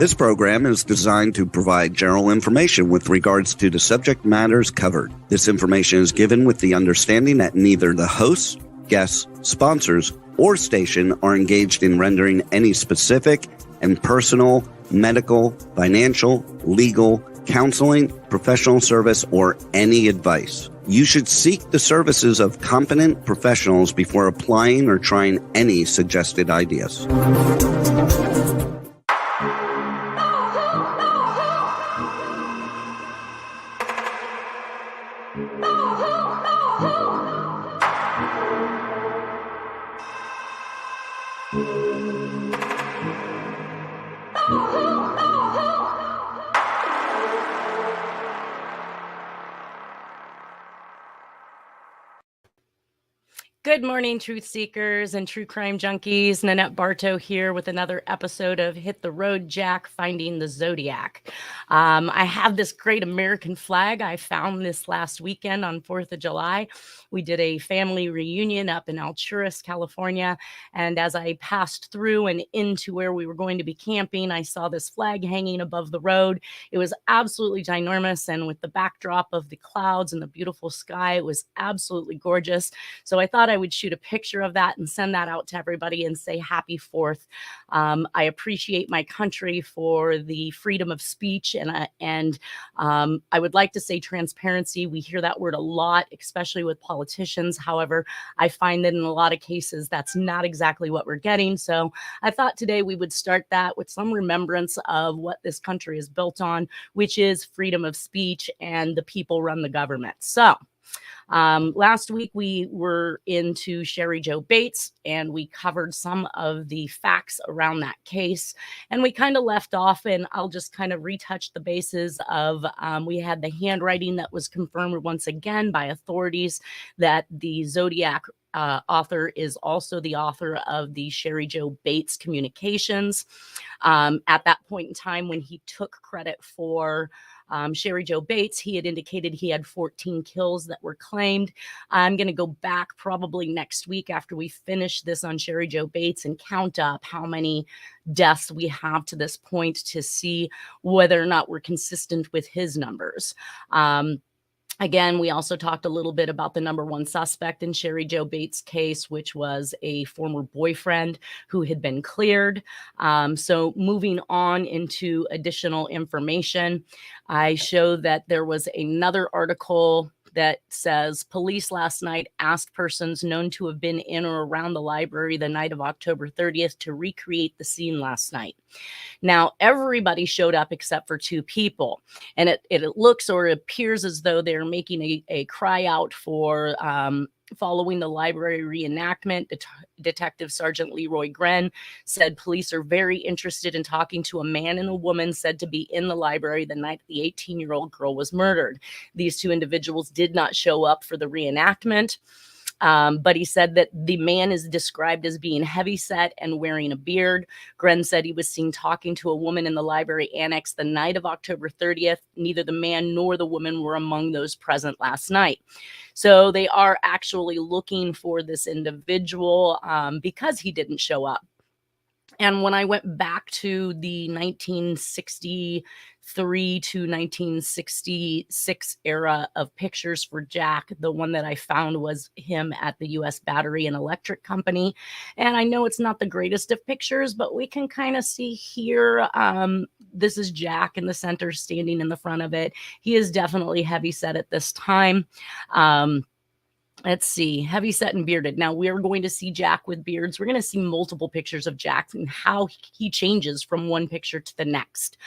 This program is designed to provide general information with regards to the subject matters covered. This information is given with the understanding that neither the hosts, guests, sponsors, or station are engaged in rendering any specific and personal, medical, financial, legal, counseling, professional service, or any advice. You should seek the services of competent professionals before applying or trying any suggested ideas. Good morning, truth seekers and true crime junkies. Nanette Bartow here with another episode of Hit the Road, Jack, Finding the Zodiac. I have this great American flag. I found this last weekend on 4th of July. We did a family reunion up in Alturas, California. And as I passed through and into where we were going to be camping, I saw this flag hanging above the road. It was absolutely ginormous. And with the backdrop of the clouds and the beautiful sky, it was absolutely gorgeous. So I thought I would shoot a picture of that and send that out to everybody and say happy 4th. I appreciate my country for the freedom of speech, and I would like to say transparency. We hear that word a lot, especially with politicians. However, I find that in a lot of cases, that's not exactly what we're getting. So I thought today we would start that with some remembrance of what this country is built on, which is freedom of speech, and the people run the government. So last week we were into Cheri Jo Bates, and we covered some of the facts around that case, and we kind of left off, and I'll just kind of retouch the bases of we had the handwriting that was confirmed once again by authorities that the Zodiac author is also the author of the Cheri Jo Bates communications. At that point in time, when he took credit for Cheri Jo Bates, he had indicated he had 14 kills that were claimed. I'm going to go back probably next week after we finish this on Cheri Jo Bates and count up how many deaths we have to this point to see whether or not we're consistent with his numbers. Again, we also talked a little bit about the number one suspect in Cheri Jo Bates' case, which was a former boyfriend who had been cleared. So moving on into additional information, I show that there was another article that says police last night asked persons known to have been in or around the library the night of October 30th to recreate the scene last night. Now, everybody showed up except for two people, and it looks or it appears as though they're making a cry out for following the library reenactment. Detective Sergeant Leroy Gren said police are very interested in talking to a man and a woman said to be in the library the night the 18-year-old girl was murdered. These two individuals did not show up for the reenactment. But he said that the man is described as being heavyset and wearing a beard. Gren said he was seen talking to a woman in the library annex the night of October 30th. Neither the man nor the woman were among those present last night. So they are actually looking for this individual because he didn't show up. And when I went back to the 1963 to 1966 era of pictures for Jack, the one that I found was him at the U.S. Battery and Electric Company. And I know it's not the greatest of pictures, but we can kind of see here, this is Jack in the center standing in the front of it. He is definitely heavyset at this time. Let's see, heavyset and bearded. Now we're going to see Jack with beards. We're going to see multiple pictures of Jack and how he changes from one picture to the next.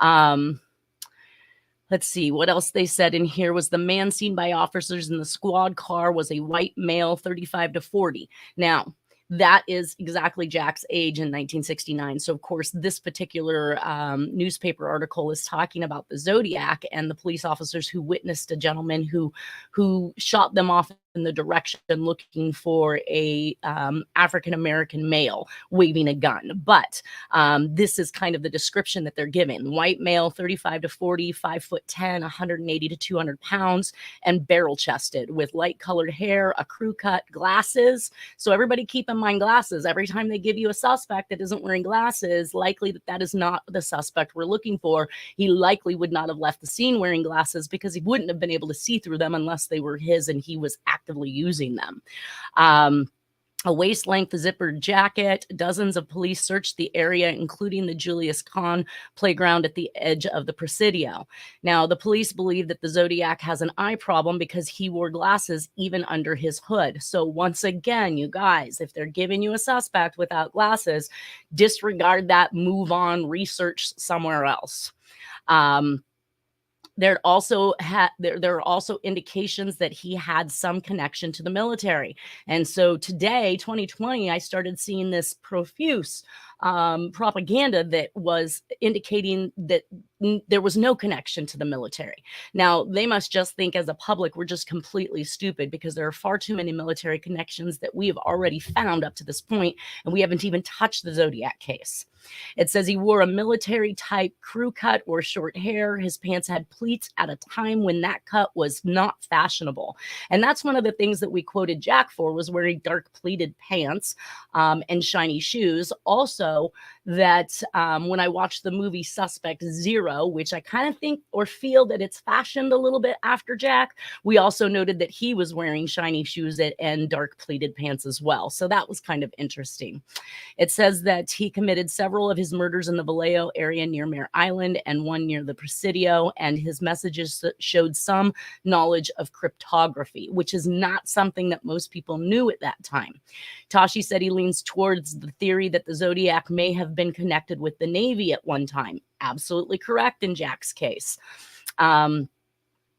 Let's see what else they said in here was the man seen by officers in the squad car was a white male, 35 to 40. Now, that is exactly Jack's age in 1969. So, of course, this particular newspaper article is talking about the Zodiac and the police officers who witnessed a gentleman who shot them off in the direction looking for a African-American male waving a gun. But this is kind of the description that they're giving. White male, 35 to 40, 5'10", 180 to 200 pounds, and barrel-chested with light-colored hair, a crew cut, glasses. So everybody keep in mind glasses. Every time they give you a suspect that isn't wearing glasses, likely that is not the suspect we're looking for. He likely would not have left the scene wearing glasses because he wouldn't have been able to see through them unless they were his and he was actively using them. A waist-length zippered jacket. Dozens of police searched the area, including the Julius Kahn playground at the edge of the Presidio. Now, the police believe that the Zodiac has an eye problem because he wore glasses even under his hood. So once again, you guys, if they're giving you a suspect without glasses, disregard that, move on, research somewhere else. There are also indications that he had some connection to the military. And so today, 2020, I started seeing this profuse propaganda that was indicating that there was no connection to the military. Now, they must just think as a public, we're just completely stupid because there are far too many military connections that we have already found up to this point, and we haven't even touched the Zodiac case. It says he wore a military type crew cut or short hair. His pants had pleats at a time when that cut was not fashionable. And that's one of the things that we quoted Jack for, was wearing dark pleated pants and shiny shoes. Also, that when I watched the movie Suspect Zero, which I kind of think or feel that it's fashioned a little bit after Jack, we also noted that he was wearing shiny shoes and dark pleated pants as well. So that was kind of interesting. It says that he committed several of his murders in the Vallejo area near Mare Island and one near the Presidio, and his messages showed some knowledge of cryptography, which is not something that most people knew at that time. Tashi said he leans towards the theory that the Zodiac may have been connected with the Navy at one time. Absolutely correct in Jack's case.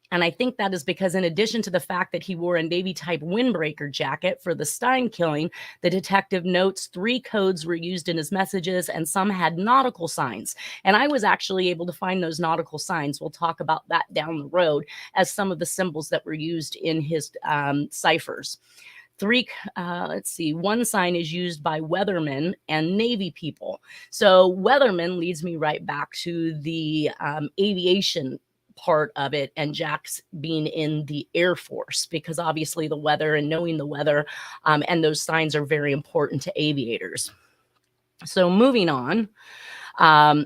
And I think that is because in addition to the fact that he wore a Navy-type windbreaker jacket for the Stein killing, the detective notes 3 codes were used in his messages and some had nautical signs. And I was actually able to find those nautical signs. We'll talk about that down the road as some of the symbols that were used in his ciphers. One sign is used by weathermen and Navy people. So weathermen leads me right back to the aviation part of it, and Jack's being in the Air Force, because obviously the weather and knowing the weather and those signs are very important to aviators. So moving on.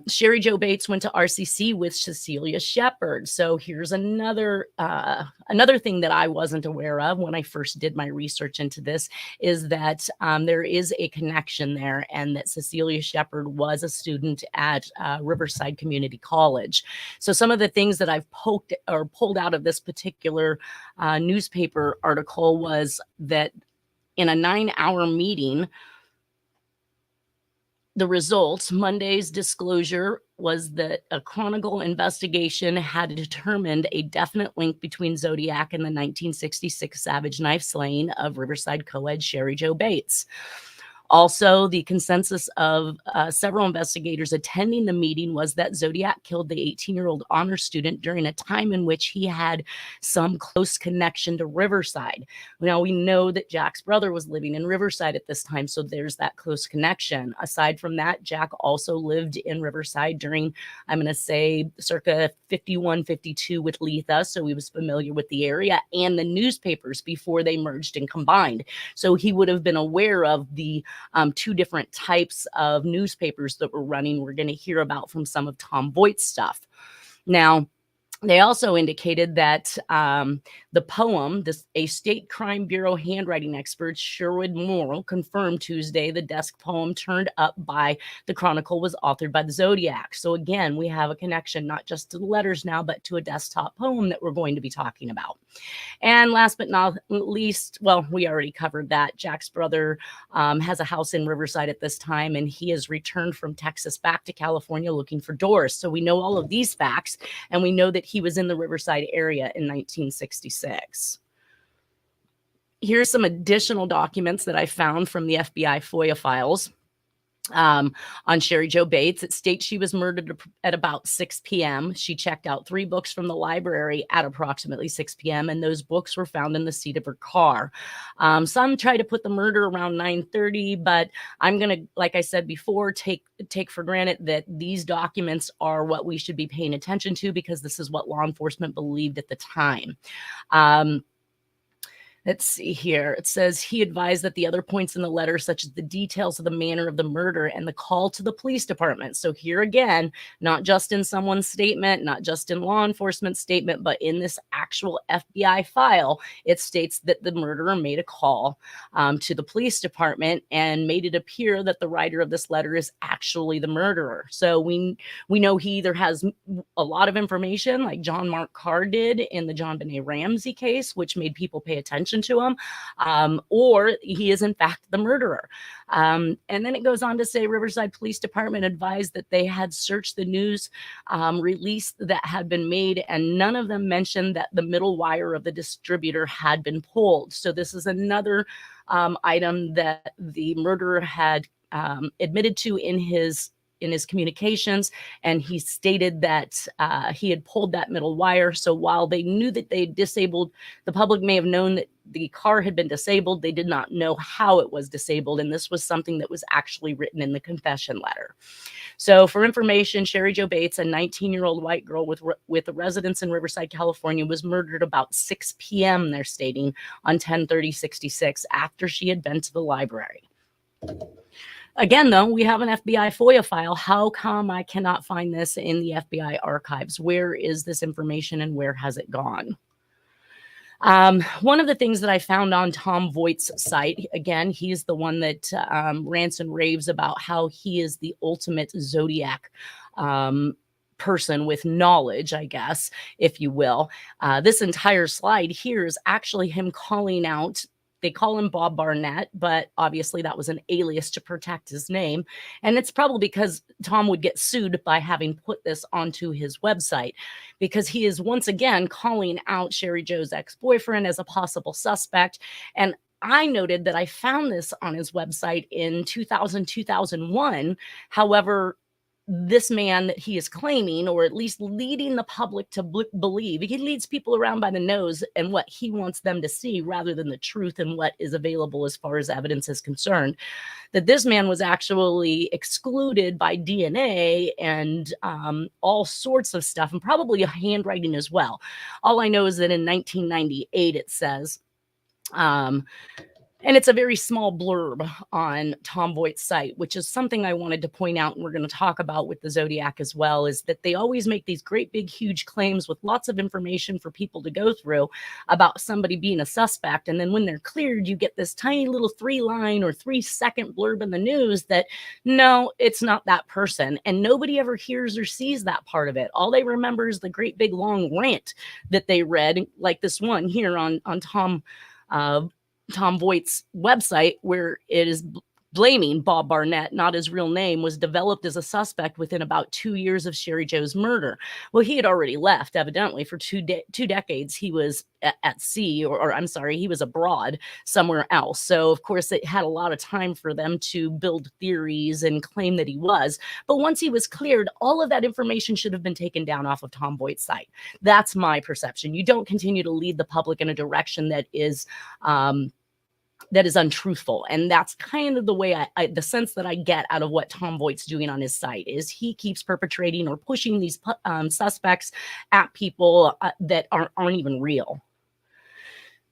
Cheri Jo Bates went to RCC with Cecilia Shepard. So here's another thing that I wasn't aware of when I first did my research into this, is that there is a connection there, and that Cecilia Shepard was a student at Riverside Community College. So some of the things that I've pulled out of this particular newspaper article was that in a 9-hour meeting, the results, Monday's disclosure was that a Chronicle investigation had determined a definite link between Zodiac and the 1966 savage knife slaying of Riverside co-ed Cheri Jo Bates. Also, the consensus of several investigators attending the meeting was that Zodiac killed the 18-year-old honor student during a time in which he had some close connection to Riverside. Now, we know that Jack's brother was living in Riverside at this time, so there's that close connection. Aside from that, Jack also lived in Riverside during, I'm going to say, circa 51, 52 with Letha, so he was familiar with the area and the newspapers before they merged and combined. So he would have been aware of the 2 different types of newspapers that were running. We're going to hear about from some of Tom Voigt's stuff. Now, they also indicated that the poem, a state crime bureau handwriting expert, Sherwood Morrill, confirmed Tuesday the desk poem turned up by the Chronicle was authored by the Zodiac. So again, we have a connection not just to the letters now, but to a desktop poem that we're going to be talking about. And last but not least, well, we already covered that. Jack's brother has a house in Riverside at this time, and he has returned from Texas back to California looking for Doris. So we know all of these facts, and we know that he was in the Riverside area in 1966. Here's some additional documents that I found from the FBI FOIA files. On Cheri Jo Bates, it states she was murdered at about 6 p.m. She checked out 3 books from the library at approximately 6 p.m., and those books were found in the seat of her car. Some try to put the murder around 9:30, but I'm going to, like I said before, take for granted that these documents are what we should be paying attention to, because this is what law enforcement believed at the time. Let's see here. It says he advised that the other points in the letter, such as the details of the manner of the murder and the call to the police department. So here again, not just in someone's statement, not just in law enforcement statement, but in this actual FBI file, it states that the murderer made a call to the police department and made it appear that the writer of this letter is actually the murderer. So we know he either has a lot of information, like John Mark Carr did in the John Benet Ramsey case, which made people pay attention to him, or he is in fact the murderer. And then it goes on to say Riverside Police Department advised that they had searched the news release that had been made, and none of them mentioned that the middle wire of the distributor had been pulled. So this is another item that the murderer had admitted to in his communications, and he stated that he had pulled that middle wire. So while they knew that they disabled, the public may have known that the car had been disabled, they did not know how it was disabled, and this was something that was actually written in the confession letter. So for information, Cheri Jo Bates, a 19-year-old white girl with a residence in Riverside, California, was murdered about 6 p.m., they're stating, on 10/30/66 after she had been to the library. Again, though, we have an FBI FOIA file. How come I cannot find this in the FBI archives? Where is this information and where has it gone? One of the things that I found on Tom Voigt's site, again, he's the one that rants and raves about how he is the ultimate Zodiac person with knowledge, I guess, if you will. This entire slide here is actually him calling out. They call him Bob Barnett, but obviously that was an alias to protect his name. And it's probably because Tom would get sued by having put this onto his website, because he is once again calling out Cheri Jo's ex-boyfriend as a possible suspect. And I noted that I found this on his website in 2000, 2001. However, this man that he is claiming, or at least leading the public to believe, he leads people around by the nose and what he wants them to see rather than the truth and what is available as far as evidence is concerned, that this man was actually excluded by DNA and all sorts of stuff, and probably a handwriting as well. All I know is that in 1998, it says, and it's a very small blurb on Tom Voigt's site, which is something I wanted to point out, and we're going to talk about with the Zodiac as well, is that they always make these great big huge claims with lots of information for people to go through about somebody being a suspect. And then when they're cleared, you get this tiny little 3-line or 3-second blurb in the news that, no, it's not that person. And nobody ever hears or sees that part of it. All they remember is the great big long rant that they read, like this one here on Tom Voigt's website, where it is blaming Bob Barnett, not his real name, was developed as a suspect within about 2 years of Cheri Jo's murder. Well, he had already left, evidently, for two decades. He was at sea, or I'm sorry, he was abroad somewhere else. So, of course, it had a lot of time for them to build theories and claim that he was. But once he was cleared, all of that information should have been taken down off of Tom Voigt's site. That's my perception. You don't continue to lead the public in a direction that is untruthful. And that's kind of the way the sense that I get out of what Tom Voigt's doing on his site is he keeps perpetrating or pushing these suspects at people that aren't even real.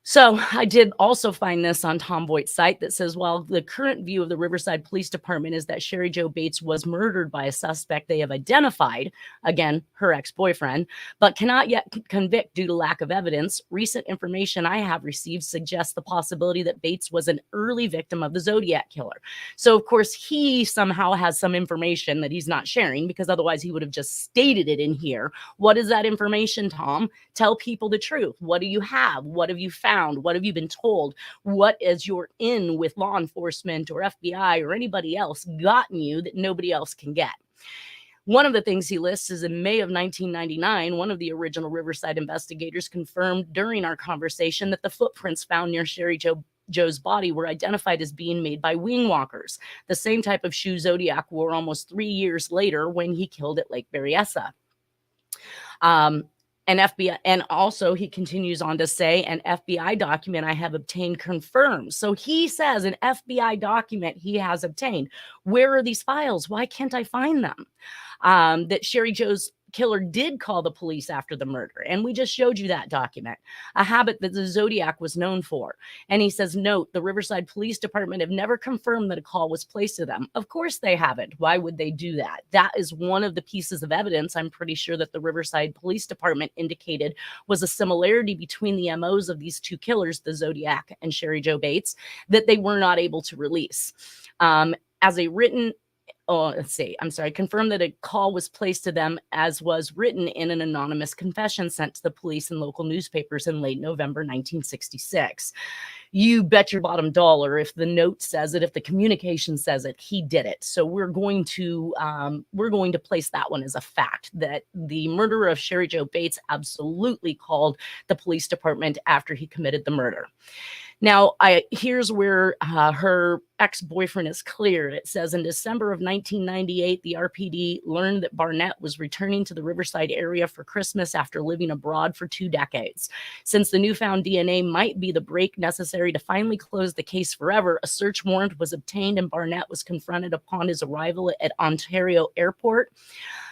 So I did also find this on Tom Voigt's site that says, well, the current view of the Riverside Police Department is that Cheri Jo Bates was murdered by a suspect they have identified, again, her ex-boyfriend, but cannot yet convict due to lack of evidence. Recent information I have received suggests the possibility that Bates was an early victim of the Zodiac Killer. So, of course, he somehow has some information that he's not sharing, because otherwise he would have just stated it in here. What is that information, Tom? Tell people the truth. What do you have? What have you found? What have you been told? What is your in with law enforcement or FBI or anybody else gotten you that nobody else can get? One of the things he lists is in May of 1999, one of the original Riverside investigators confirmed during our conversation that the footprints found near Cheri Jo Joe's body were identified as being made by wing walkers, the same type of shoe Zodiac wore almost 3 years later when he killed at Lake Berryessa. An FBI, and also he continues on to say, an FBI document I have obtained confirms. So he says an FBI document he has obtained. Where are these files? Why can't I find them? That Cheri Jo's killer did call the police after the murder. And we just showed you that document, a habit that the Zodiac was known for. And he says, note, the Riverside Police Department have never confirmed that a call was placed to them. Of course they haven't. Why would they do that? That is one of the pieces of evidence I'm pretty sure that the Riverside Police Department indicated was a similarity between the MOs of these two killers, the Zodiac and Cheri Jo Bates, that they were not able to release. As a written confirmed that a call was placed to them as was written in an anonymous confession sent to the police and local newspapers in late November 1966. You bet your bottom dollar if the note says it, if the communication says it, he did it. So we're going to place that one as a fact, that the murderer of Cheri Jo Bates absolutely called the police department after he committed the murder. Now, here's where her ex-boyfriend is clear. It says, in December of 1998, the RPD learned that Barnett was returning to the Riverside area for Christmas after living abroad for 2 decades. Since the newfound DNA might be the break necessary to finally close the case forever, a search warrant was obtained and Barnett was confronted upon his arrival at Ontario Airport.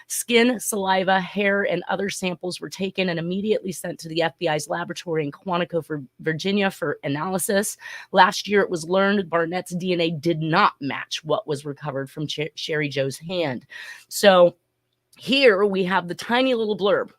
Skin, saliva, hair, and other samples were taken and immediately sent to the FBI's laboratory in Quantico, Virginia for analysis. Last year, it was learned Barnett's DNA did not match what was recovered from Cheri Jo's hand. So here we have the tiny little blurb.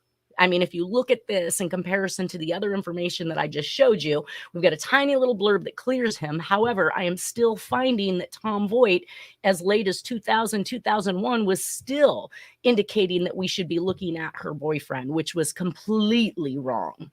I mean, if you look at this in comparison to the other information that I just showed you, we've got a tiny little blurb that clears him. However, I am still finding that Tom Voigt, as late as 2000, 2001, was still indicating that we should be looking at her boyfriend, which was completely wrong.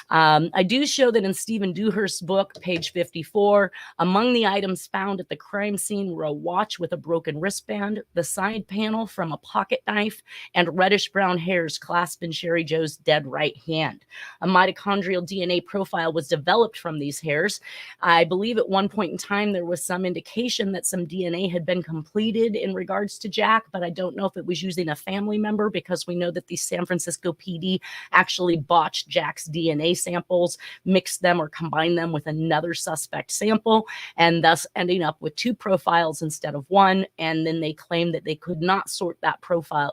I do show that in Stephen Dewhurst's book, page 54, among the items found at the crime scene were a watch with a broken wristband, the side panel from a pocket knife, and reddish-brown hairs clasped in Cheri Jo's dead right hand. A mitochondrial DNA profile was developed from these hairs. I believe at one point in time there was some indication that some DNA had been completed in regards to Jack, but I don't know if it was using a family member, because we know that the San Francisco PD actually botched Jack's DNA samples, mixed them or combined them with another suspect sample, and thus ending up with 2 profiles instead of 1. And then they claimed that they could not sort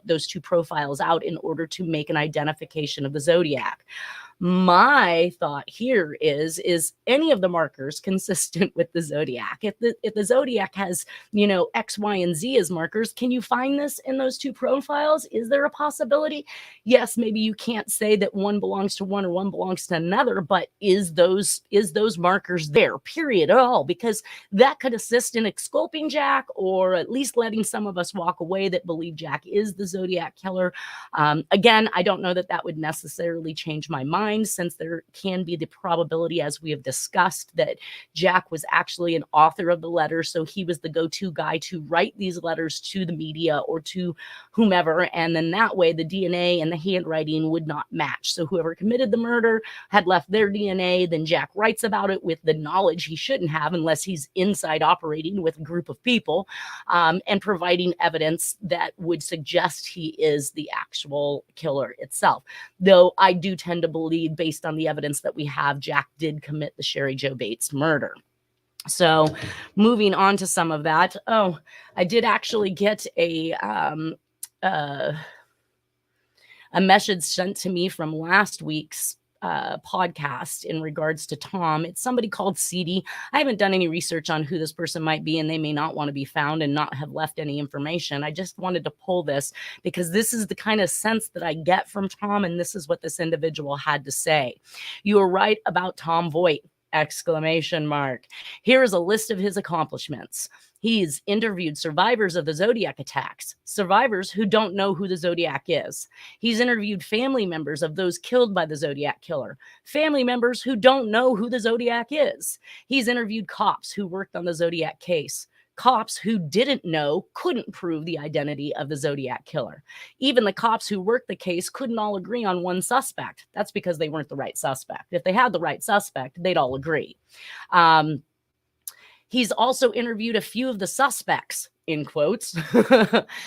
those 2 profiles out in order to make an identification of the Zodiac. My thought here is any of the markers consistent with the Zodiac? If the Zodiac has, X, Y, and Z as markers, can you find this in those 2 profiles? Is there a possibility? Yes, maybe you can't say that one belongs to one or one belongs to another, but is those markers there, period, at all? Because that could assist in exculping Jack, or at least letting some of us walk away that believe Jack is the Zodiac killer. Again, I don't know that would necessarily change my mind, since there can be the probability, as we have discussed, that Jack was actually an author of the letter. So he was the go-to guy to write these letters to the media or to whomever. And then that way the DNA and the handwriting would not match. So whoever committed the murder had left their DNA. Then Jack writes about it with the knowledge he shouldn't have, unless he's inside operating with a group of people, and providing evidence that would suggest he is the actual killer itself. Though I do tend to believe, based on the evidence that we have, Jack did commit the Cheri Jo Bates murder. So moving on to some of that. Oh, I did actually get a message sent to me from last week's podcast in regards to Tom. It's somebody called CD. I haven't done any research on who this person might be, and they may not want to be found and not have left any information. I just wanted to pull this because this is the kind of sense that I get from Tom, and this is what this individual had to say. You are right about Tom Voigt! ! Here is a list of his accomplishments. He's interviewed survivors of the Zodiac attacks, survivors who don't know who the Zodiac is. He's interviewed family members of those killed by the Zodiac killer, family members who don't know who the Zodiac is. He's interviewed cops who worked on the Zodiac case, cops who didn't know, couldn't prove the identity of the Zodiac killer. Even the cops who worked the case couldn't all agree on one suspect. That's because they weren't the right suspect. If they had the right suspect, they'd all agree. He's also interviewed a few of the suspects, in quotes,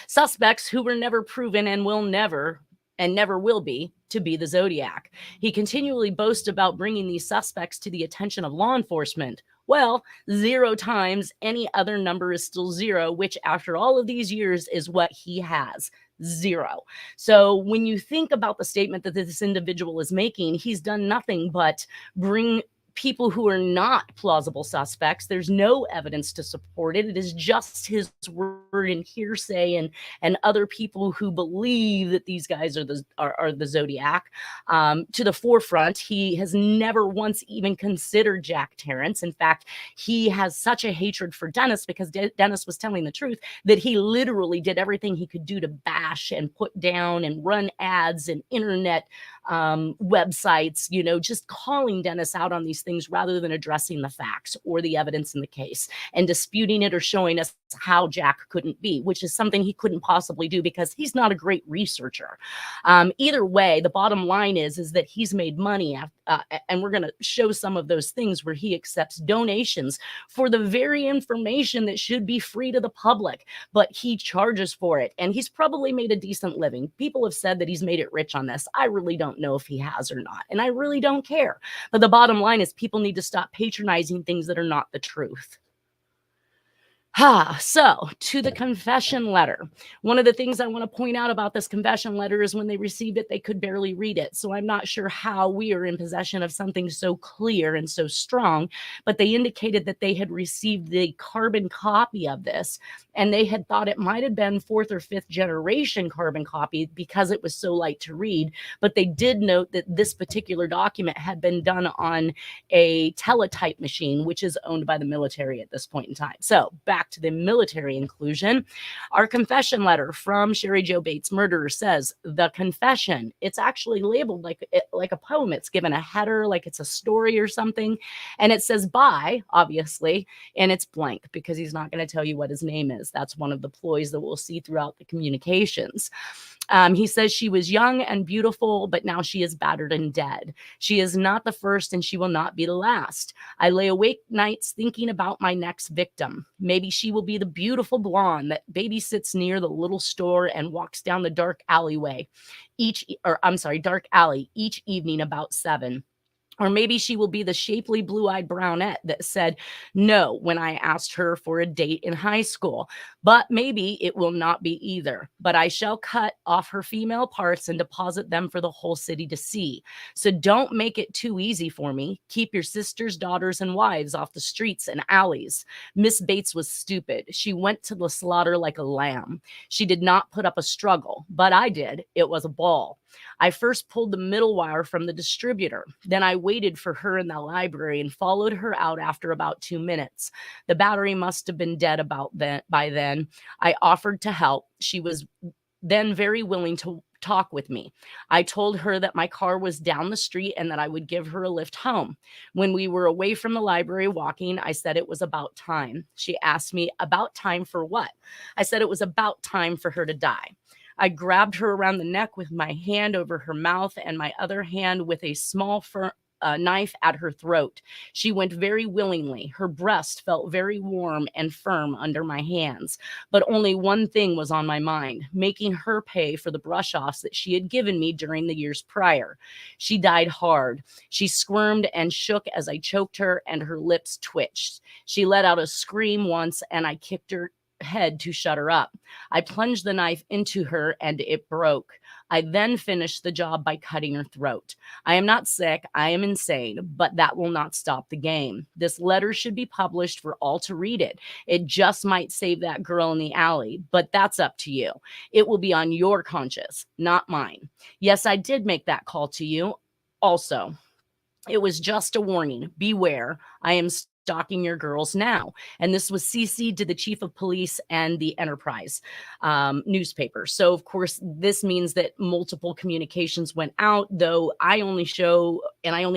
suspects who were never proven and never will be to be the Zodiac. He continually boasts about bringing these suspects to the attention of law enforcement. Well, 0 times any other number is still 0, which after all of these years is what he has. 0. So when you think about the statement that this individual is making, he's done nothing but bring people who are not plausible suspects. There's no evidence to support it. It is just his word and hearsay and other people who believe that these guys are the Zodiac to the forefront. He has never once even considered Jack Terrence. In fact, he has such a hatred for Dennis because Dennis was telling the truth that he literally did everything he could do to bash and put down and run ads and internet websites, just calling Dennis out on these things rather than addressing the facts or the evidence in the case and disputing it or showing us how Jack couldn't be, which is something he couldn't possibly do because he's not a great researcher. Either way, the bottom line is that he's made money and we're going to show some of those things where he accepts donations for the very information that should be free to the public, but he charges for it. And he's probably made a decent living. People have said that he's made it rich on this. I really don't know if he has or not, and I really don't care. But the bottom line is people need to stop patronizing things that are not the truth. So to the confession letter. One of the things I want to point out about this confession letter is when they received it, they could barely read it. So I'm not sure how we are in possession of something so clear and so strong, but they indicated that they had received the carbon copy of this, and they had thought it might have been 4th or 5th generation carbon copy because it was so light to read. But they did note that this particular document had been done on a teletype machine, which is owned by the military at this point in time. So back to the military inclusion. Our confession letter from Cheri Jo Bates murderer says the confession. It's actually labeled like a poem. It's given a header, like it's a story or something. And it says by, obviously, and it's blank because he's not going to tell you what his name is. That's one of the ploys that we'll see throughout the communications. He says she was young and beautiful, but now she is battered and dead. She is not the first and she will not be the last. I lay awake nights thinking about my next victim. Maybe she will be the beautiful blonde that babysits near the little store and walks down the dark alley each evening about 7. Or maybe she will be the shapely blue-eyed brunette that said no when I asked her for a date in high school. But maybe it will not be either. But I shall cut off her female parts and deposit them for the whole city to see. So don't make it too easy for me. Keep your sisters, daughters, and wives off the streets and alleys. Miss Bates was stupid. She went to the slaughter like a lamb. She did not put up a struggle, but I did. It was a ball. I first pulled the middle wire from the distributor. Then I waited for her in the library and followed her out after about 2 minutes. The battery must have been dead by then. I offered to help. She was then very willing to talk with me. I told her that my car was down the street and that I would give her a lift home. When we were away from the library walking, I said it was about time. She asked me about time for what? I said it was about time for her to die. I grabbed her around the neck with my hand over her mouth and my other hand with a small knife at her throat. She went very willingly. Her breast felt very warm and firm under my hands. But only one thing was on my mind, making her pay for the brush-offs that she had given me during the years prior. She died hard. She squirmed and shook as I choked her, and her lips twitched. She let out a scream once, and I kicked her head to shut her up. I plunged the knife into her and it broke. I then finished the job by cutting her throat. I am not sick. I am insane, but that will not stop the game. This letter should be published for all to read it. It just might save that girl in the alley, but that's up to you. It will be on your conscience, not mine. Yes, I did make that call to you. Also, it was just a warning. Beware. I am stalking your girls now. And this was CC'd to the chief of police and the Enterprise newspaper. So, of course, this means that multiple communications went out, though I only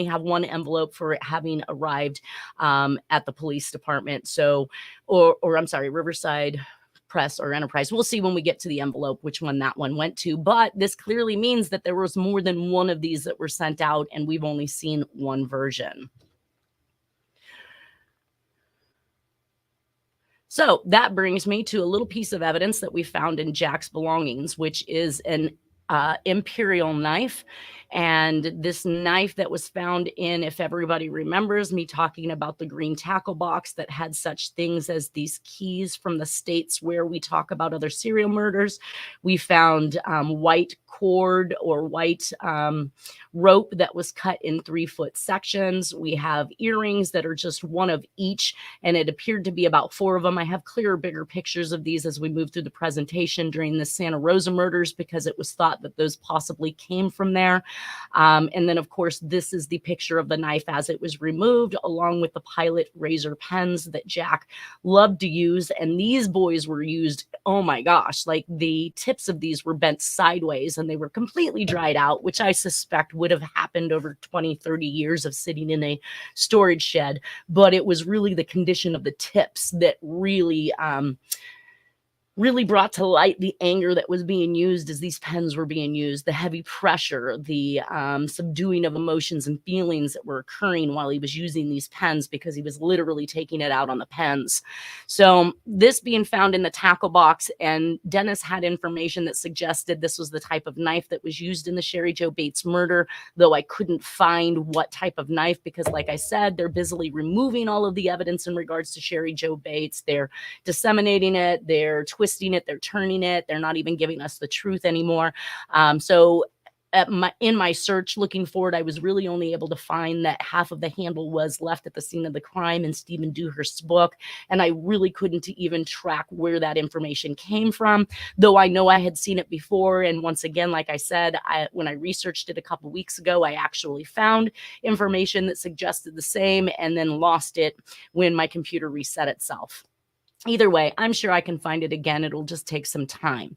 have one envelope for it having arrived at the police department. So, or I'm sorry, Riverside Press or Enterprise. We'll see when we get to the envelope which one that one went to, but this clearly means that there was more than one of these that were sent out, and we've only seen one version. So that brings me to a little piece of evidence that we found in Jack's belongings, which is an imperial knife. And this knife that was found in, if everybody remembers me talking about the green tackle box that had such things as these keys from the states where we talk about other serial murders, we found white cord or white rope that was cut in 3-foot sections. We have earrings that are just one of each, and it appeared to be about 4 of them. I have clearer, bigger pictures of these as we move through the presentation during the Santa Rosa murders, because it was thought that those possibly came from there. And then, of course, this is the picture of the knife as it was removed, along with the pilot razor pens that Jack loved to use. And these boys were used, oh my gosh, like the tips of these were bent sideways and they were completely dried out, which I suspect would have happened over 20, 30 years of sitting in a storage shed. But it was really the condition of the tips that really brought to light the anger that was being used as these pens were being used, the heavy pressure, the subduing of emotions and feelings that were occurring while he was using these pens, because he was literally taking it out on the pens. So this being found in the tackle box, and Dennis had information that suggested this was the type of knife that was used in the Cheri Jo Bates murder, though I couldn't find what type of knife, because like I said, they're busily removing all of the evidence in regards to Cheri Jo Bates. They're disseminating it, they're twisting it, they're turning it, they're not even giving us the truth anymore. So in my search looking forward, I was really only able to find that half of the handle was left at the scene of the crime in Stephen Dewhurst's book, and I really couldn't even track where that information came from, though I know I had seen it before. And once again, like I said, when I researched it a couple weeks ago, I actually found information that suggested the same and then lost it when my computer reset itself. Either way, I'm sure I can find it again. It'll just take some time.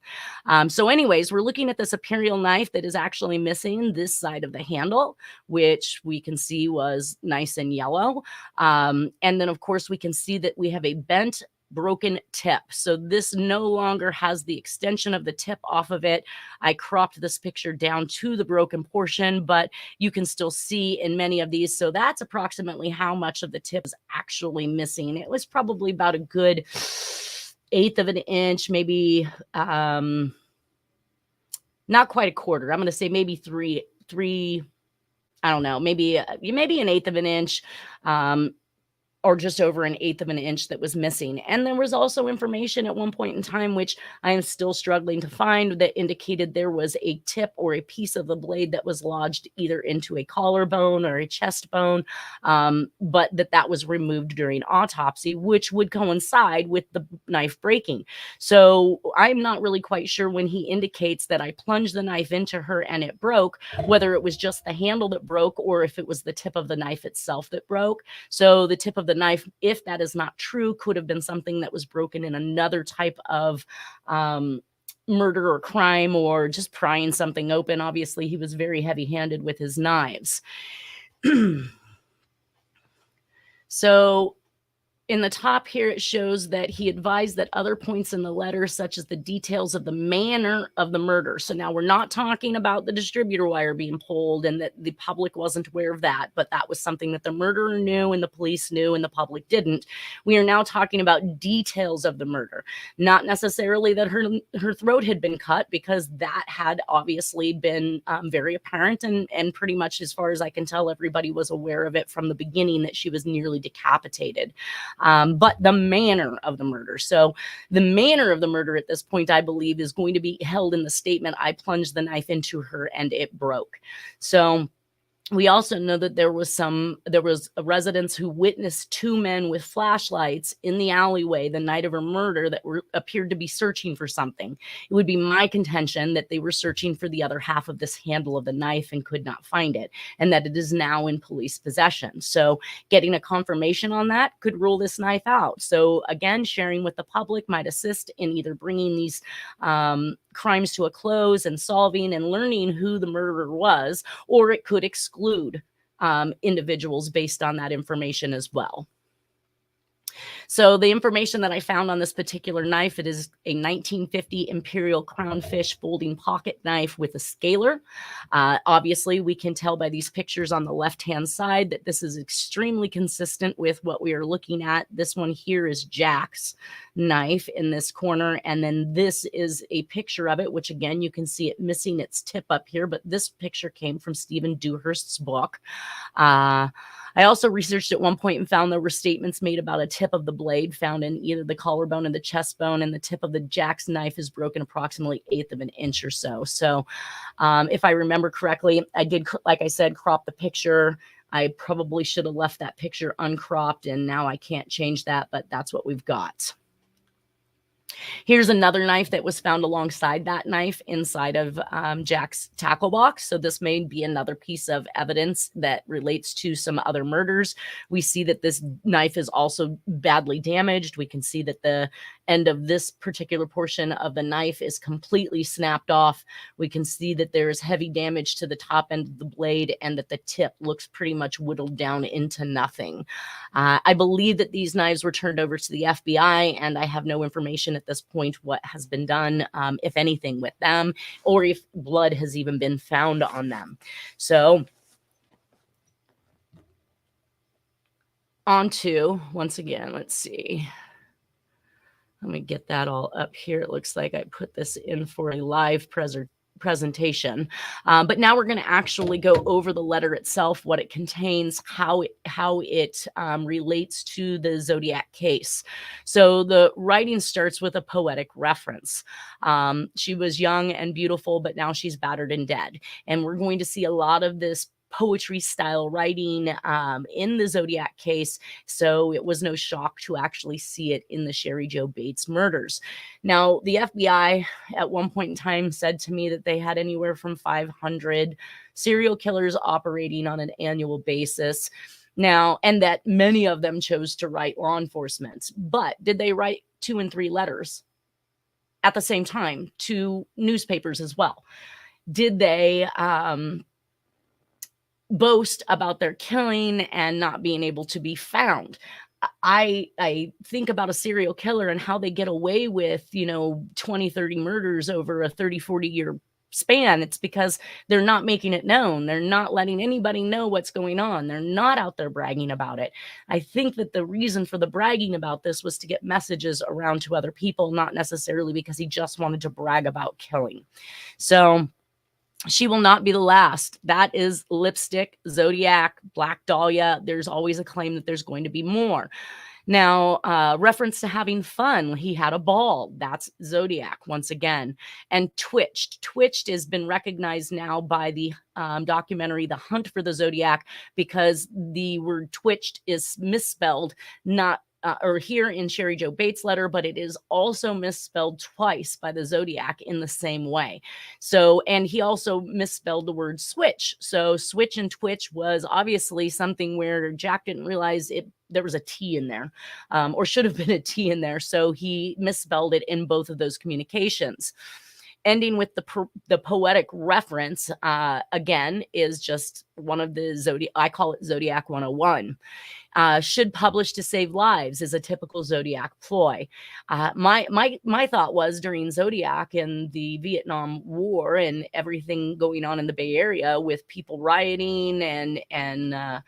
So anyways, we're looking at this imperial knife that is actually missing this side of the handle, which we can see was nice and yellow. And then, of course, we can see that we have a bent, broken tip. So this no longer has the extension of the tip off of it. I cropped this picture down to the broken portion, but you can still see in many of these. So that's approximately how much of the tip is actually missing. It was probably about a good 1/8 of an inch, maybe not quite a quarter. I'm going to say maybe three, I don't know, maybe an 1/8 of an inch. Or just over an 1/8 of an inch that was missing. And there was also information at one point in time, which I am still struggling to find, that indicated there was a tip or a piece of the blade that was lodged either into a collarbone or a chest bone, but that was removed during autopsy, which would coincide with the knife breaking. So I'm not really quite sure when he indicates that I plunged the knife into her and it broke, whether it was just the handle that broke or if it was the tip of the knife itself that broke. So the tip of the knife, if that is not true, could have been something that was broken in another type of murder or crime, or just prying something open. Obviously, he was very heavy-handed with his knives. So in the top here, it shows that he advised that other points in the letter, such as the details of the manner of the murder. So now we're not talking about the distributor wire being pulled and that the public wasn't aware of that, but that was something that the murderer knew and the police knew and the public didn't. We are now talking about details of the murder, not necessarily that her throat had been cut, because that had obviously been very apparent, and pretty much, as far as I can tell, everybody was aware of it from the beginning, that she was nearly decapitated. But the manner of the murder. So the manner of the murder at this point, I believe, is going to be held in the statement, I plunged the knife into her and it broke. So we also know that there was residents who witnessed 2 men with flashlights in the alleyway the night of her murder that appeared to be searching for something. It would be my contention that they were searching for the other half of this handle of the knife and could not find it, and that it is now in police possession. So getting a confirmation on that could rule this knife out. So again, sharing with the public might assist in either bringing these crimes to a close and solving and learning who the murderer was, or it could exclude individuals based on that information as well. So the information that I found on this particular knife, it is a 1950 Imperial Crown Fish folding pocket knife with a scaler. Obviously, we can tell by these pictures on the left-hand side that this is extremely consistent with what we are looking at. This one here is Jack's knife in this corner, and then this is a picture of it, which again, you can see it missing its tip up here, but this picture came from Stephen Dewhurst's book. I also researched at one point and found there were statements made about a tip of the blade found in either the collarbone and the chest bone, and the tip of the Jack's knife is broken approximately 1/8 of an inch or so. So if I remember correctly, I did, like I said, crop the picture. I probably should have left that picture uncropped, and now I can't change that, but that's what we've got. Here's another knife that was found alongside that knife inside of Jack's tackle box. So this may be another piece of evidence that relates to some other murders. We see that this knife is also badly damaged. We can see that the end of this particular portion of the knife is completely snapped off. We can see that there is heavy damage to the top end of the blade and that the tip looks pretty much whittled down into nothing. I believe that these knives were turned over to the FBI, and I have no information at this point what has been done, if anything, with them, or if blood has even been found on them. So on to, once again, let's see. Let me get that all up here. It looks like I put this in for a live presentation. But now we're going to actually go over the letter itself, what it contains, how it relates to the Zodiac case. So the writing starts with a poetic reference. She was young and beautiful, but now she's battered and dead. And we're going to see a lot of this poetry style writing in the Zodiac case, so it was no shock to actually see it in the Cheri Jo Bates murders. Now, the FBI at one point in time said to me that they had anywhere from 500 serial killers operating on an annual basis. Now, and that many of them chose to write law enforcement. But did they write 2 and 3 letters at the same time to newspapers as well? Did they boast about their killing and not being able to be found? I think about a serial killer and how they get away with, 20, 30 murders over a 30, 40 year span. It's because they're not making it known. They're not letting anybody know what's going on. They're not out there bragging about it. I think that the reason for the bragging about this was to get messages around to other people, not necessarily because he just wanted to brag about killing. So she will not be the last. That is Lipstick, Zodiac, Black Dahlia. There's always a claim that there's going to be more. Now, reference to having fun. He had a ball. That's Zodiac once again. And twitched. Twitched has been recognized now by the documentary The Hunt for the Zodiac, because the word twitched is misspelled, not or here in Cheri Jo Bates' letter, but it is also misspelled twice by the Zodiac in the same way. So, and he also misspelled the word switch. So switch and twitch was obviously something where Jack didn't realize there was a T in there, or should have been a T in there. So he misspelled it in both of those communications. Ending with the poetic reference, again, is just one of the Zodiac. I call it Zodiac 101. Should publish to save lives is a typical Zodiac ploy. My thought was, during Zodiac and the Vietnam War and everything going on in the Bay Area with people rioting and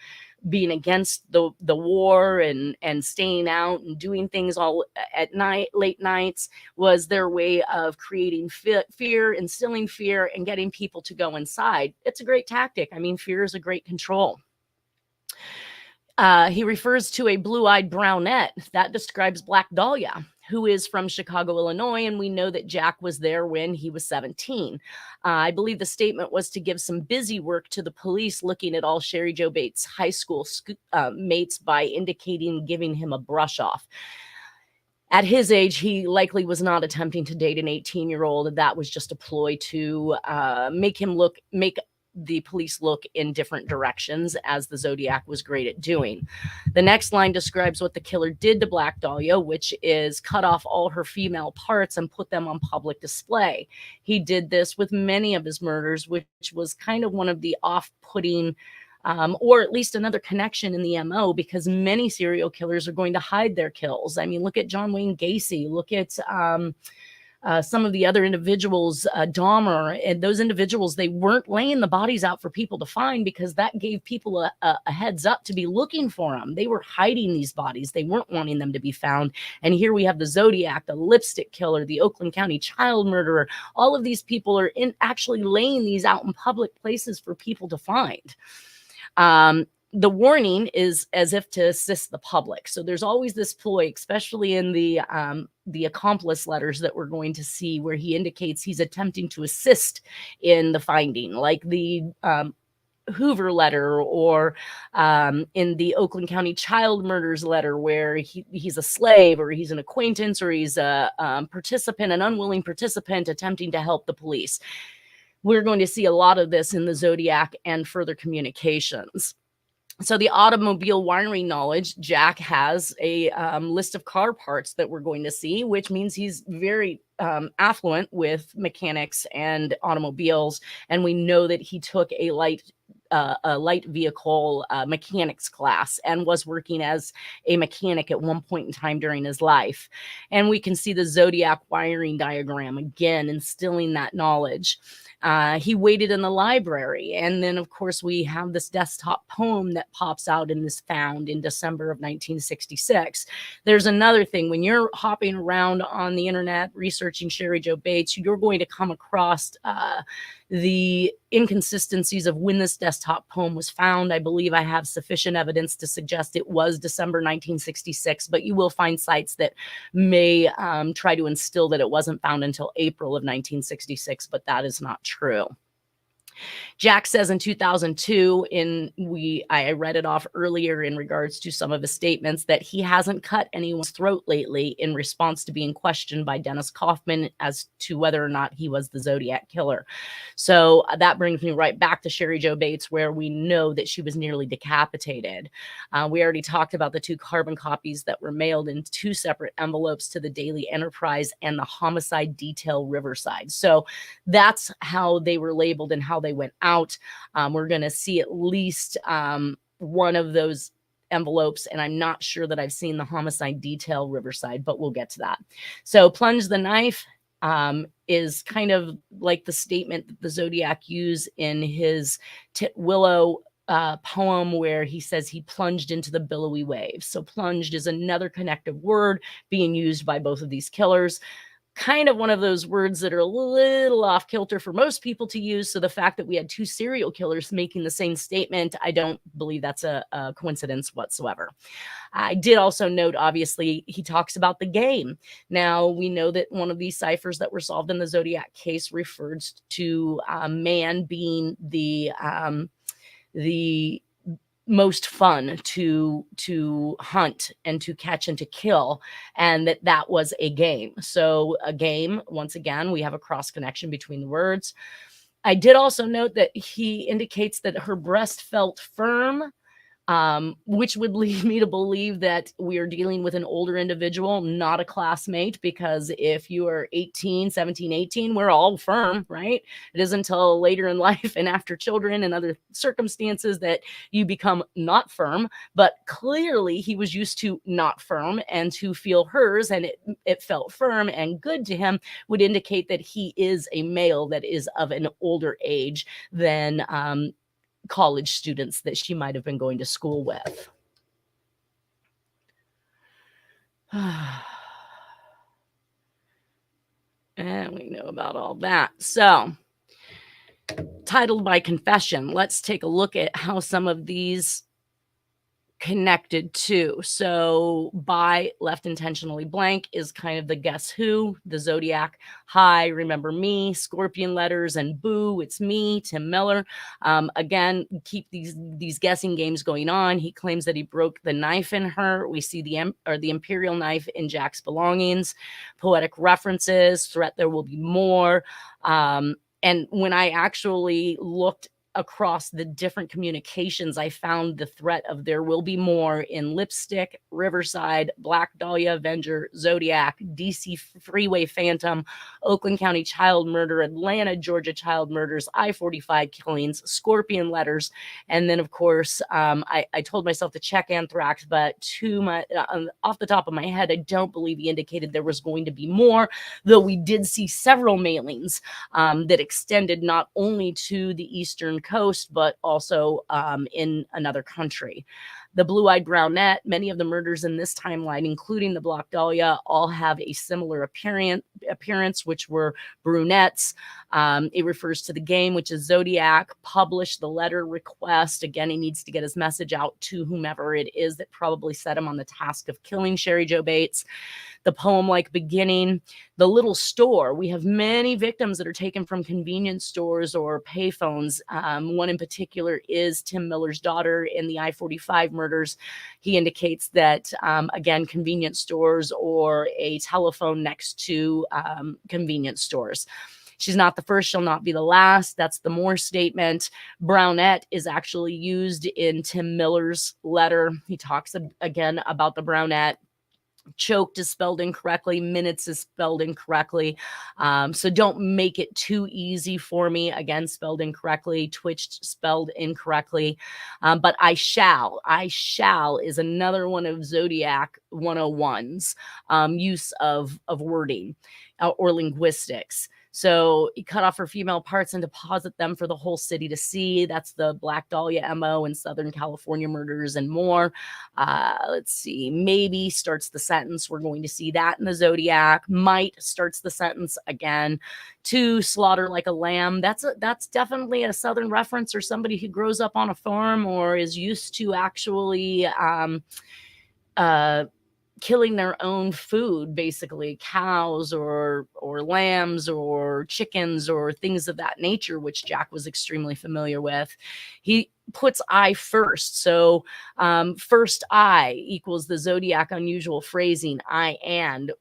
being against the war and staying out and doing things all at night, late nights, was their way of creating fear, instilling fear, and getting people to go inside. It's a great tactic. I mean, fear is a great control. He refers to a blue-eyed brunette. That describes Black Dahlia, who is from Chicago, Illinois, and we know that Jack was there when he was 17. I believe the statement was to give some busy work to the police looking at all Cheri Jo Bates' high school mates by indicating giving him a brush off. At his age, he likely was not attempting to date an 18-year-old. That was just a ploy to make the police look in different directions, as the Zodiac was great at doing. The next line describes what the killer did to Black Dahlia, which is cut off all her female parts and put them on public display. He did this with many of his murders, which was kind of one of the off-putting or at least another connection in the MO, because many serial killers are going to hide their kills. I mean, look at John Wayne Gacy, look at some of the other individuals, Dahmer, and those individuals, they weren't laying the bodies out for people to find because that gave people a heads up to be looking for them. They were hiding these bodies. They weren't wanting them to be found. And here we have the Zodiac, the lipstick killer, the Oakland County child murderer. All of these people are actually laying these out in public places for people to find. The warning is as if to assist the public. So there's always this ploy, especially in the accomplice letters that we're going to see, where he indicates he's attempting to assist in the finding, like the Hoover letter, or in the Oakland County child murders letter, where he's a slave, or he's an acquaintance, or he's a participant, an unwilling participant attempting to help the police. We're going to see a lot of this in the Zodiac and further communications. So the automobile wiring knowledge, Jack has a list of car parts that we're going to see, which means he's very affluent with mechanics and automobiles. And we know that he took a light vehicle mechanics class and was working as a mechanic at one point in time during his life. And we can see the Zodiac wiring diagram again, instilling that knowledge. He waited in the library. And then, of course, we have this desktop poem that pops out and is found in December of 1966. There's another thing. When you're hopping around on the internet researching Cheri Jo Bates, you're going to come across the inconsistencies of when this desktop poem was found. I believe I have sufficient evidence to suggest it was December 1966, but you will find sites that may try to instill that it wasn't found until April of 1966, but that is not true. Jack says in 2002, I read it off earlier in regards to some of his statements, that he hasn't cut anyone's throat lately in response to being questioned by Dennis Kaufman as to whether or not he was the Zodiac Killer. So that brings me right back to Cheri Jo Bates, where we know that she was nearly decapitated. We already talked about the 2 carbon copies that were mailed in 2 separate envelopes to the Daily Enterprise and the Homicide Detail Riverside. So that's how they were labeled and how they went out. We're going to see at least one of those envelopes, and I'm not sure that I've seen the Homicide Detail Riverside, but we'll get to that. So plunge the knife is kind of like the statement that the Zodiac used in his Titwillow poem, where he says he plunged into the billowy waves. So plunged is another connective word being used by both of these killers. Kind of one of those words that are a little off kilter for most people to use. So the fact that we had 2 serial killers making the same statement, I don't believe that's a coincidence whatsoever. I did also note, obviously, he talks about the game. Now, we know that one of these ciphers that were solved in the Zodiac case refers to man being the most fun to hunt and to catch and to kill, and that was a game. So a game, once again, we have a cross connection between the words. I did also note that he indicates that her breast felt firm, which would lead me to believe that we are dealing with an older individual, not a classmate, because if you are 18, 17, 18, we're all firm, right? It isn't until later in life and after children and other circumstances that you become not firm. But clearly he was used to not firm, and to feel hers, and it felt firm and good to him, would indicate that he is a male that is of an older age than college students that she might have been going to school with. And we know about all that. So, titled by confession, let's take a look at how some of these connected to. So by left intentionally blank is kind of the guess who, the Zodiac, hi, remember me, Scorpion letters, and boo, it's me, Tim Miller. Again, keep these guessing games going on. He claims that he broke the knife in her. We see the imperial knife in Jack's belongings. Poetic references, threat there will be more. And when I actually looked across the different communications, I found the threat of there will be more in Lipstick, Riverside, Black Dahlia Avenger, Zodiac, DC Freeway Phantom, Oakland County child murder, Atlanta, Georgia child murders, I-45 killings, Scorpion letters. And then, of course, I told myself to check anthrax, but off the top of my head, I don't believe he indicated there was going to be more, though we did see several mailings that extended not only to the Eastern Coast, but also in another country. The blue-eyed brunette, many of the murders in this timeline, including the Black Dahlia, all have a similar appearance, which were brunettes. It refers to the game, which is Zodiac. Publish the letter request. Again, he needs to get his message out to whomever it is that probably set him on the task of killing Cheri Jo Bates. The poem-like beginning, the little store. We have many victims that are taken from convenience stores or payphones. One in particular is Tim Miller's daughter in the I-45 murders. He indicates that, again, convenience stores or a telephone next to convenience stores. She's not the first, she'll not be the last. That's the Moore statement. Brownette is actually used in Tim Miller's letter. He talks again about the brownette. Choked is spelled incorrectly. Minutes is spelled incorrectly. So don't make it too easy for me. Again, spelled incorrectly. Twitched, spelled incorrectly. But I shall is another one of Zodiac 101's use of wording or linguistics. So he cut off her female parts and deposit them for the whole city to see. That's the Black Dahlia MO in Southern California murders and more. Let's see. Maybe starts the sentence. We're going to see that in the Zodiac. Might starts the sentence again. To slaughter like a lamb. That's definitely a Southern reference, or somebody who grows up on a farm or is used to actually killing their own food, basically cows or lambs or chickens or things of that nature, which Jack was extremely familiar with. He puts I first. So first I equals the Zodiac unusual phrasing, I and.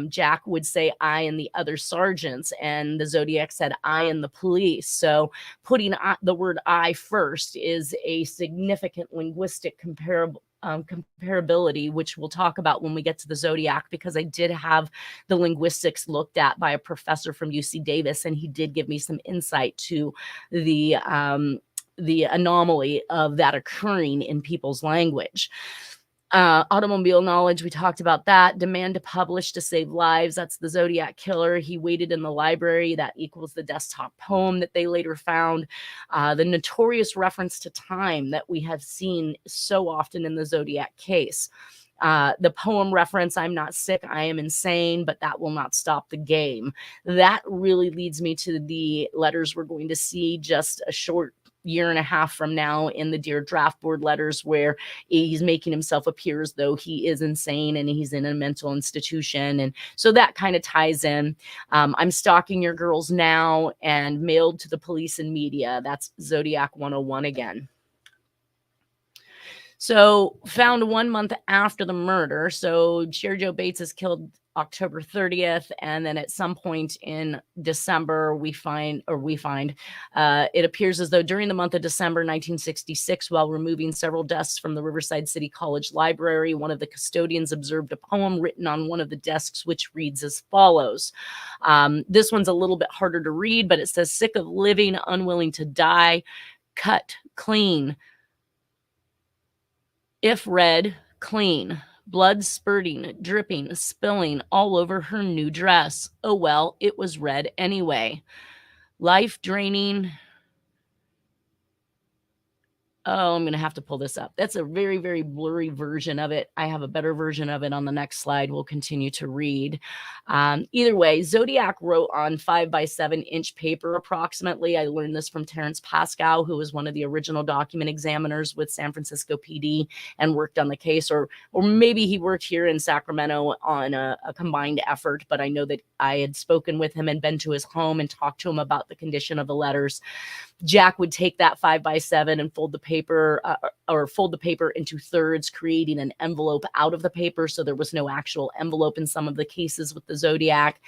Jack would say I and the other sergeants, and the Zodiac said I and the police. So putting the word I first is a significant linguistic comparability, which we'll talk about when we get to the Zodiac, because I did have the linguistics looked at by a professor from UC Davis, and he did give me some insight to the anomaly of that occurring in people's language. Automobile knowledge, we talked about that. Demand to publish to save lives, that's the Zodiac Killer. He waited in the library, that equals the desktop poem that they later found. The notorious reference to time that we have seen so often in the Zodiac case. The poem reference, I'm not sick, I am insane, but that will not stop the game. That really leads me to the letters we're going to see just a short year and a half from now in the Dear Draft Board letters, where he's making himself appear as though he is insane and he's in a mental institution. And so that kind of ties in. I'm stalking your girls now and mailed to the police and media. That's Zodiac 101 again. So found 1 month after the murder. So Cheri Jo Bates is killed October 30th. And then at some point in December, we find it appears as though during the month of December 1966, while removing several desks from the Riverside City College library, one of the custodians observed a poem written on one of the desks, which reads as follows. This one's a little bit harder to read, but it says, sick of living, unwilling to die, cut, clean. If red, clean, blood spurting, dripping, spilling all over her new dress. Oh, well, it was red anyway. Life draining. Oh, I'm going to have to pull this up. That's a very, very blurry version of it. I have a better version of it on the next slide. We'll continue to read. Either way, Zodiac wrote on 5x7-inch paper approximately. I learned this from Terrence Pascow, who was one of the original document examiners with San Francisco PD and worked on the case. Or maybe he worked here in Sacramento on a combined effort, but I know that I had spoken with him and been to his home and talked to him about the condition of the letters. Jack would take that 5x7 and fold the paper into thirds, creating an envelope out of the paper. So there was no actual envelope in some of the cases with the Zodiac.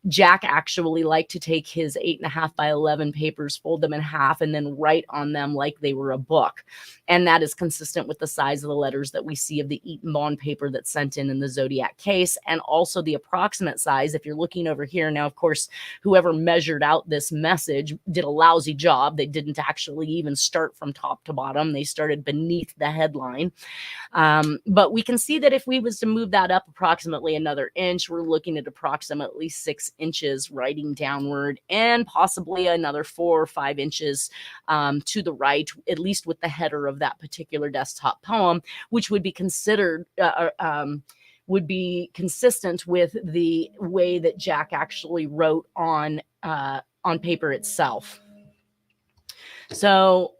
Jack actually liked to take his 8.5 by 11 papers, fold them in half, and then write on them like they were a book. And that is consistent with the size of the letters that we see of the Eaton bond paper that's sent in the Zodiac case, and also the approximate size. If you're looking over here now, of course, whoever measured out this message did a lousy job. They didn't actually even start from top to bottom. They started beneath the headline. But we can see that if we was to move that up approximately another inch, we're looking at approximately 6 inches writing downward, and possibly another 4 or 5 inches to the right, at least with the header of that particular desktop poem, which would be considered would be consistent with the way that Jack actually wrote on paper itself. So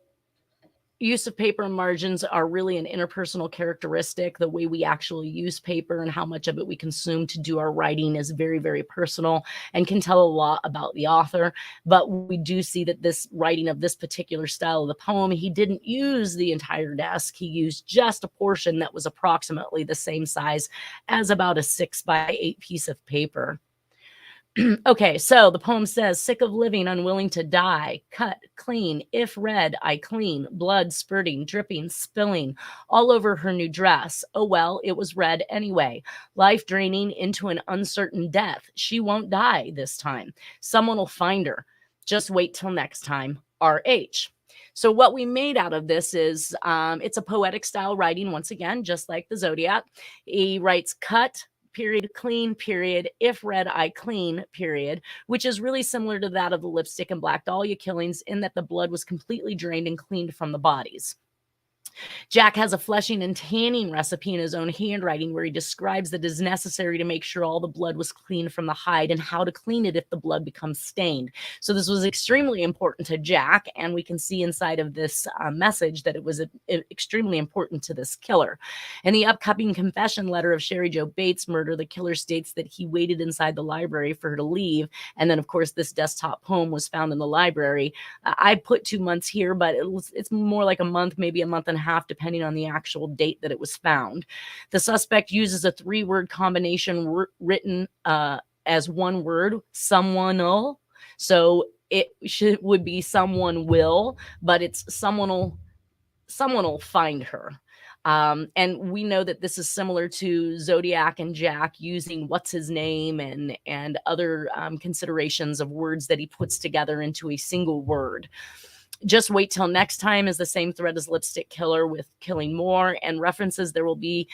use of paper and margins are really an interpersonal characteristic. The way we actually use paper and how much of it we consume to do our writing is very, very personal and can tell a lot about the author. But we do see that this writing of this particular style of the poem, he didn't use the entire desk. He used just a portion that was approximately the same size as about a 6 by 8 piece of paper. Okay, so the poem says, sick of living, unwilling to die, cut, clean, if red, I clean, blood spurting, dripping, spilling, all over her new dress. Oh, well, it was red anyway. Life draining into an uncertain death. She won't die this time. Someone will find her. Just wait till next time. R.H. So what we made out of this is, it's a poetic style writing, once again, just like the Zodiac. He writes cut, period, clean, period, if red, I clean, period, which is really similar to that of the Lipstick and Black Dahlia killings in that the blood was completely drained and cleaned from the bodies. Jack has a fleshing and tanning recipe in his own handwriting where he describes that it is necessary to make sure all the blood was cleaned from the hide and how to clean it if the blood becomes stained. So this was extremely important to Jack, and we can see inside of this message that it was extremely important to this killer. In the upcoming confession letter of Cheri Jo Bates' murder, the killer states that he waited inside the library for her to leave, and then of course this desktop poem was found in the library. I put 2 months here, but it's more like a month, maybe a month and a half, depending on the actual date that it was found. The suspect uses a 3-word combination written as one word, someone'll. So it would be someone will, but it's someone will find her. And we know that this is similar to Zodiac and Jack using what's his name and other considerations of words that he puts together into a single word. Just wait till next time is the same thread as Lipstick Killer with killing more, and references there will be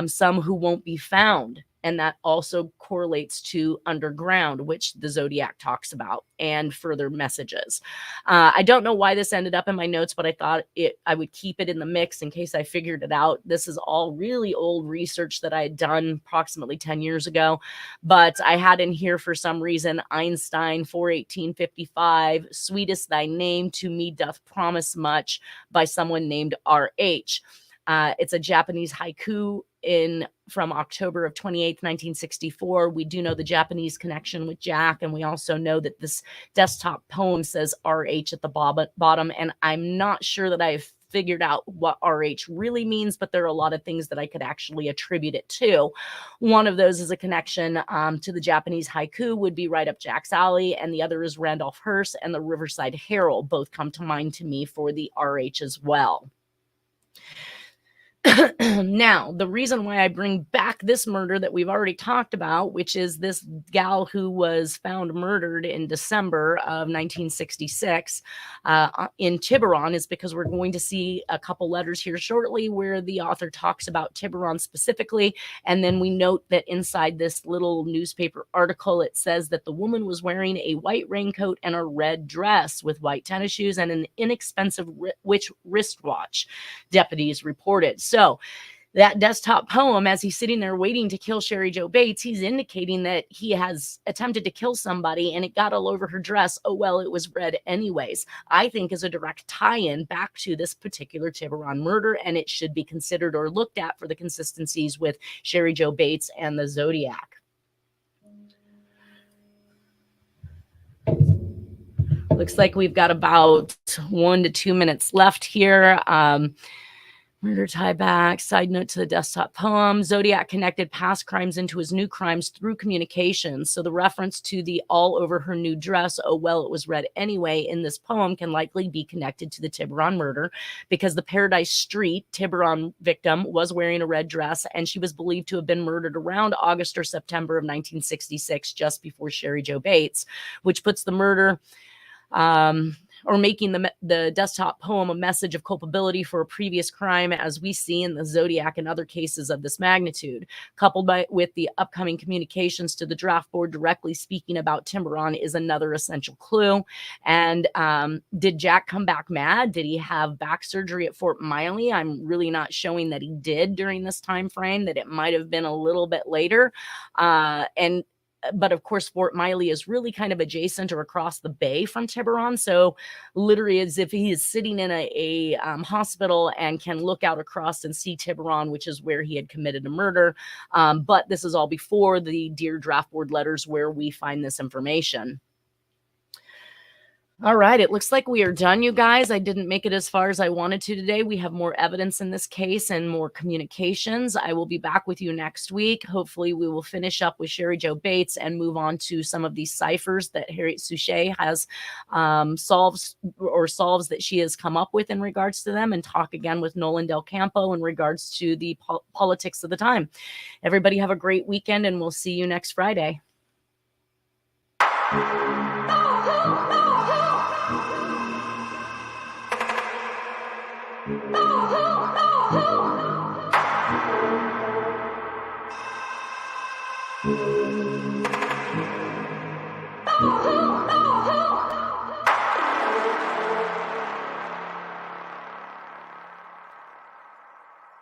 some who won't be found. And that also correlates to underground, which the Zodiac talks about, and further messages. I don't know why this ended up in my notes, but I thought I would keep it in the mix in case I figured it out. This is all really old research that I had done approximately 10 years ago, but I had in here for some reason, Einstein 4/1855, sweetest thy name to me doth promise much, by someone named R.H. It's a Japanese haiku from October of 28th, 1964. We do know the Japanese connection with Jack, and we also know that this desktop poem says RH at the bottom, and I'm not sure that I've figured out what RH really means, but there are a lot of things that I could actually attribute it to. One of those is a connection to the Japanese haiku, would be right up Jack's alley, and the other is Randolph Hearst and the Riverside Herald. Both come to mind to me for the RH as well. Now, the reason why I bring back this murder that we've already talked about, which is this gal who was found murdered in December of 1966 in Tiburon, is because we're going to see a couple letters here shortly where the author talks about Tiburon specifically. And then we note that inside this little newspaper article, it says that the woman was wearing a white raincoat and a red dress with white tennis shoes and an inexpensive wristwatch, deputies reported. So that desktop poem, as he's sitting there waiting to kill Cheri Jo Bates, he's indicating that he has attempted to kill somebody and it got all over her dress. Oh, well, it was red anyways. I think is a direct tie-in back to this particular Tiburon murder, and it should be considered or looked at for the consistencies with Cheri Jo Bates and the Zodiac. Looks like we've got about 1 to 2 minutes left here. Murder tie back. Side note to the desktop poem. Zodiac connected past crimes into his new crimes through communications. So the reference to the all over her new dress, oh, well, it was red anyway, in this poem can likely be connected to the Tiburon murder because the Paradise Street Tiburon victim was wearing a red dress and she was believed to have been murdered around August or September of 1966, just before Cheri Jo Bates, which puts the murder or making the desktop poem a message of culpability for a previous crime, as we see in the Zodiac and other cases of this magnitude, coupled with the upcoming communications to the draft board directly speaking about Tiburon, is another essential clue. And did Jack come back mad? Did he have back surgery at Fort Miley? I'm really not showing that he did during this time frame, that it might have been a little bit later. But of course, Fort Miley is really kind of adjacent or across the bay from Tiburon. So literally as if he is sitting in a hospital and can look out across and see Tiburon, which is where he had committed a murder. But this is all before the Dear Draft Board letters where we find this information. All right, it looks like we are done, you guys. I didn't make it as far as I wanted to today. We have more evidence in this case and more communications. I will be back with you next week. Hopefully, we will finish up with Cheri Jo Bates and move on to some of these ciphers that Harriet Suchet has solves that she has come up with in regards to them, and talk again with Nolan Del Campo in regards to the politics of the time. Everybody have a great weekend, and we'll see you next Friday. Oh,